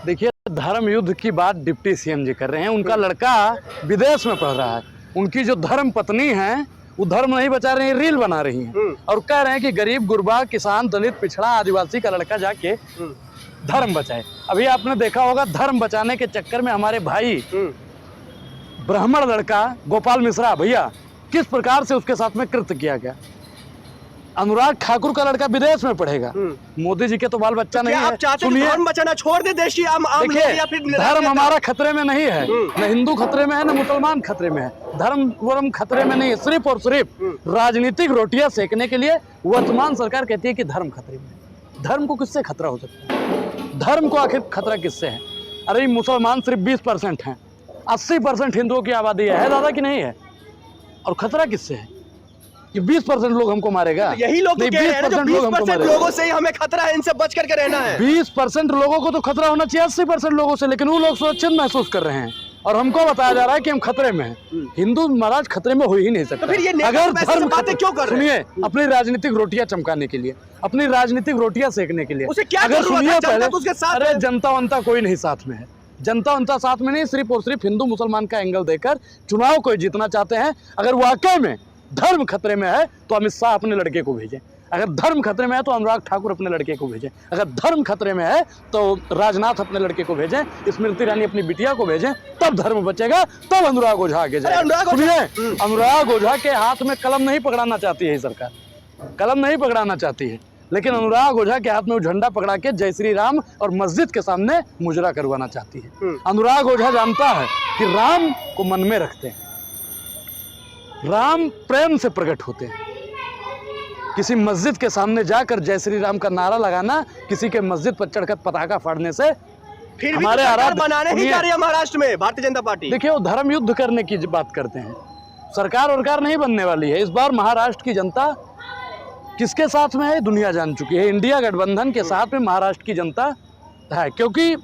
देखिए, धर्म युद्ध की बात डिप्टी सीएम जी कर रहे हैं। उनका लड़का विदेश में पढ़ रहा है। उनकी जो धर्म पत्नी है वो धर्म नहीं बचा रही है, रील बना रही हैं और कह रहे हैं कि गरीब गुरबा किसान दलित पिछड़ा आदिवासी का लड़का जाके धर्म बचाए। अभी आपने देखा होगा, धर्म बचाने के चक्कर में हमारे भाई ब्राह्मण लड़का गोपाल मिश्रा भैया किस प्रकार से उसके साथ में कृत्य किया गया। अनुराग ठाकुर का लड़का विदेश में पढ़ेगा। मोदी जी के तो बाल बच्चा नहीं है। सुनिए, धर्म बचाना छोड़ दे, देश की आम या फिर धर्म हमारा खतरे में नहीं है, न हिंदू खतरे में है न मुसलमान खतरे में है। धर्म वर्म खतरे में नहीं है। सिर्फ और सिर्फ राजनीतिक रोटियां सेकने के लिए वर्तमान सरकार कहती है कि धर्म खतरे में है। धर्म को किससे खतरा हो सकता है? धर्म को आखिर खतरा किससे है? अरे मुसलमान सिर्फ 20% हैं, 80% हिंदुओं की आबादी है दादा कि नहीं है? और खतरा किससे है? कि 20% लोग हमको मारेगा? तो यही लोग नहीं, 20% लोगों से ही हमें खतरा है, इनसे बच करके रहना है। 20% लोगों को तो खतरा होना चाहिए 80% लोगों से, लेकिन वो लोग सुरक्षित महसूस कर रहे हैं और हमको बताया जा रहा है कि हम खतरे में हैं। हिंदू महाराज खतरे में हो ही नहीं सकता। तो फिर ये अगर धर्म बातें क्यों कर रहे हैं? सुनिए, अपनी राजनीतिक रोटियां चमकाने के लिए, अपनी राजनीतिक रोटियां सेकने के लिए उसे क्या अगर सुनिए पहले, अरे जनता वंता कोई नहीं साथ में है। जनता वंता साथ में नहीं, सिर्फ और सिर्फ हिंदू मुसलमान का एंगल देकर चुनाव कोई जीतना चाहते हैं। अगर वाकई में धर्म खतरे में है तो अमित शाह अपने लड़के को भेजें। अगर धर्म खतरे में है तो अनुराग ठाकुर अपने लड़के को भेजें। अगर धर्म खतरे में है तो राजनाथ अपने लड़के को भेजें, स्मृति ईरानी अपनी बिटिया को भेजें, तब धर्म बचेगा, तब अनुराग ओझा आगे जाएगा। सुनिए, अनुराग ओझा के हाथ में कलम नहीं पकड़ाना चाहती है सरकार, कलम नहीं पकड़ाना चाहती है, लेकिन अनुराग ओझा के हाथ में वो झंडा पकड़ा के जय श्री राम और मस्जिद के सामने मुजरा करवाना चाहती है। अनुराग ओझा जानता है कि राम को मन में रखते हैं, राम प्रेम से प्रकट होते हैं। किसी मस्जिद के सामने जाकर जय श्री राम का नारा लगाना, किसी के मस्जिद पर चढ़कर पताका फाड़ने से फिर हमारे आराध्य बनाने ही जा रही है महाराष्ट्र में भारतीय जनता पार्टी। देखिए, वो धर्म युद्ध करने की बात करते हैं। सरकार वरकार नहीं बनने वाली है। इस बार महाराष्ट्र की जनता किसके साथ में है दुनिया जान चुकी है। इंडिया गठबंधन के साथ में महाराष्ट्र की जनता है, क्योंकि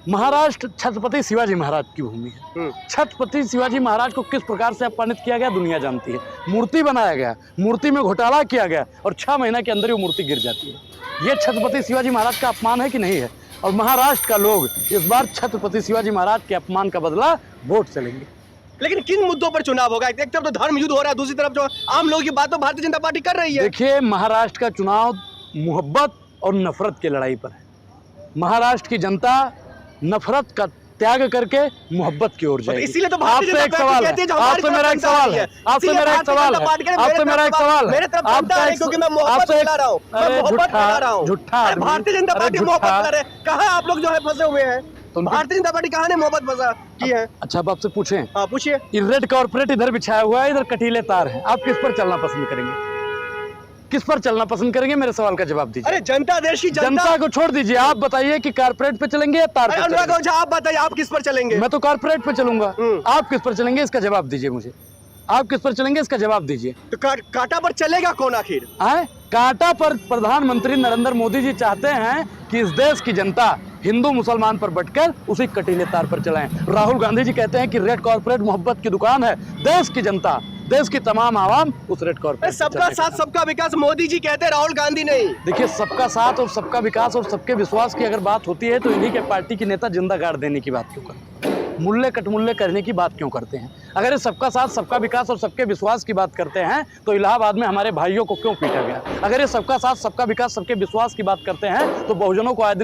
महाराष्ट्र छत्रपति शिवाजी महाराज की भूमि है। छत्रपति शिवाजी महाराज को किस प्रकार से अपमानित किया गया दुनिया जानती है। मूर्ति बनाया गया, मूर्ति में घोटाला किया गया और 6 महीना के अंदर ही वो मूर्ति गिर जाती है। ये छत्रपति शिवाजी महाराज का अपमान है कि नहीं है? और महाराष्ट्र का लोग इस बार छत्रपति शिवाजी महाराज के अपमान का बदला वोट से लेंगे। लेकिन किन मुद्दों पर चुनाव होगा? एक तरफ तो धर्म युद्ध हो रहा है, दूसरी तरफ जो आम लोगों की बातों भारतीय जनता पार्टी कर रही है। देखिए, महाराष्ट्र का चुनाव मोहब्बत और नफरत की लड़ाई पर है। महाराष्ट्र की जनता नफरत का त्याग करके मोहब्बत की ओर जाएगी। इसीलिए तो आपसे एक सवाल है, आपसे मेरा एक सवाल है, आपसे मेरा एक सवाल है, आपसे मेरा एक सवाल है, क्योंकि मैं मोहब्बत फैला रहा हूँ, झूठा भारतीय जनता पार्टी मोहब्बत कर रहे हैं। कहाँ आप लोग जो है फंसे हुए हैं? तो भारतीय जनता पार्टी कहाँ ने मोहब्बत फंसा की है? अच्छा, अब आपसे पूछें। हाँ, पूछिए। रेड कॉर्पोरेट इधर बिछाया हुआ है, इधर कटीले तार हैं, आप किस पर चलना पसंद करेंगे? किस पर चलना पसंद करेंगे? मेरे सवाल का जवाब दीजिए। अरे जनता, देश की जनता को छोड़ दीजिए, आप बताइए कि कारपोरेट पे चलेंगे या तार पे चलेंगे? आप बताइए, आप किस पर चलेंगे? मैं तो कारपोरेट पे चलूंगा। आप किस पर चलेंगे? इसका जवाब दीजिए मुझे। आप किस पर चलेंगे? इसका जवाब दीजिए। तो कांटा पर चलेगा कौन आखिर? कांटा पर प्रधानमंत्री नरेंद्र मोदी जी चाहते हैं कि इस देश की जनता हिंदू मुसलमान पर बटकर उसी कटीले तार पर चलाएं। राहुल गांधी जी कहते हैं कि रेड कॉर्पोरेट मोहब्बत की दुकान है। देश की जनता, देश की तमाम आवाम उस रेड कॉर्पोरेट। सबका साथ सबका विकास मोदी जी कहते हैं, राहुल गांधी नहीं। देखिए, सबका साथ और सबका विकास और सबके विश्वास की अगर बात होती है तो इन्हीं के पार्टी के नेता जिंदा गाड़ देने की बात क्यों करते हैं? मुल्ले कटमुल्ले करने की बात क्यों करते हैं? अगर ये सबका साथ सबका विकास और सबके विश्वास की बात करते हैं तो इलाहाबाद में हमारे भाइयों को क्यों पीटा गया? अगर ये सबका साथ सबका विकास सबके विश्वास की बात करते हैं तो बहुजनों को आए दिन